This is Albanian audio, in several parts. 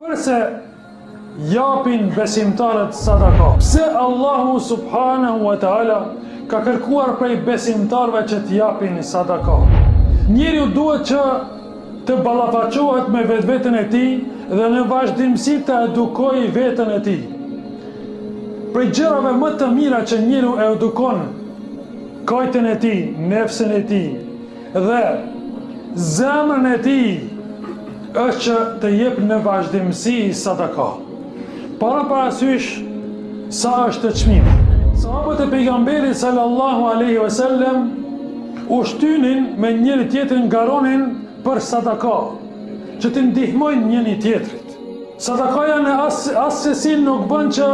Përse japin besimtarët sadaka? Pse Allahu subhanahu wa ta'ala ka kërkuar prej besimtarëve që t'japin sadaka? Njeriu duhet që të ballafaqohet me vetveten e tij dhe në vazhdimsi të edukojë veten e tij. Prej gjërave më të mira që njeriu e edukon kajtën e tij, nefsin e tij dhe zemrën e tij është që të jep në vazhdimsi sadaka. Parasysh sa është të çmim. Sahabët e pejgamberit sallallahu alaihi wasallam u shtynin me njëri tjetrin, garonin për sadaka, që të ndihmojnë njëri tjetrit. Sadakaja në asesi nuk bën që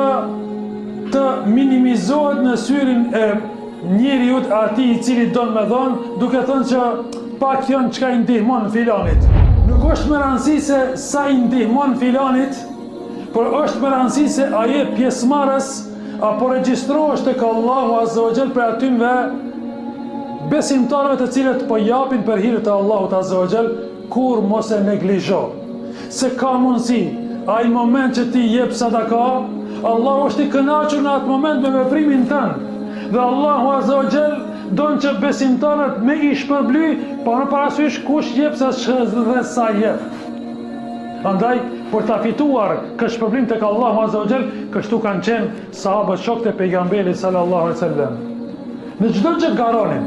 të minimizohet në syrin e njeriut atij i cili don me dhon, duke thënë që pak janë çka i ndihmon filanit. Nuk është më rëndësi se sa i ndihmon filanit, por është më rëndësi se a je pjesëmarrës apo regjistrohesh tek Allahu azza wa jall për atyve besimtarëve të cilët po japin për hir të Allahut azza wa jall, kur mos e neglizho. Se ka mundësi ai moment që ti jep sadaka, Allahu është i kënaqur në atë moment me veprimin tënd. Dhe Allahu azza wa jall don që besimtarët me i shpërbly, pa në parasysh kush jep dhe sa jep. Andaj, për ta fituar këtë shpërblim tek Allahu azza wa jall, kështu kanë qenë sahabët shokët e pejgamberit sallallahu alaihi wasallam. Në çdo gjë garonin,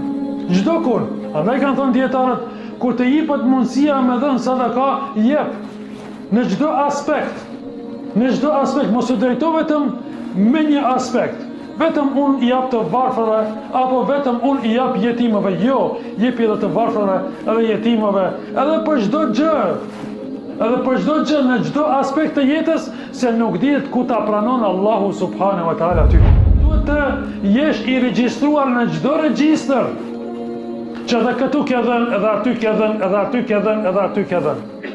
çdo kur. Andaj kanë thënë dietarët, kur të jepet mundësia me dhënë sadaka, jep. Në çdo aspekt. Në çdo aspekt, mos u drejto vetëm me një aspekt. Vetëm unë i jap të varfërve, apo vetëm unë i jap jetimëve. Jo, jepi edhe të varfërve, edhe jetimëve, edhe për çdo gjë. Edhe për çdo gjë, në çdo aspekt të jetës, se nuk dihet ku ta pranon Allahu subhanahu wa taala ty. Duhet të jesh i regjistruar në çdo regjistër, që edhe këtu ke dhënë, edhe aty ke dhënë, edhe aty ke dhënë, edhe aty ke dhënë.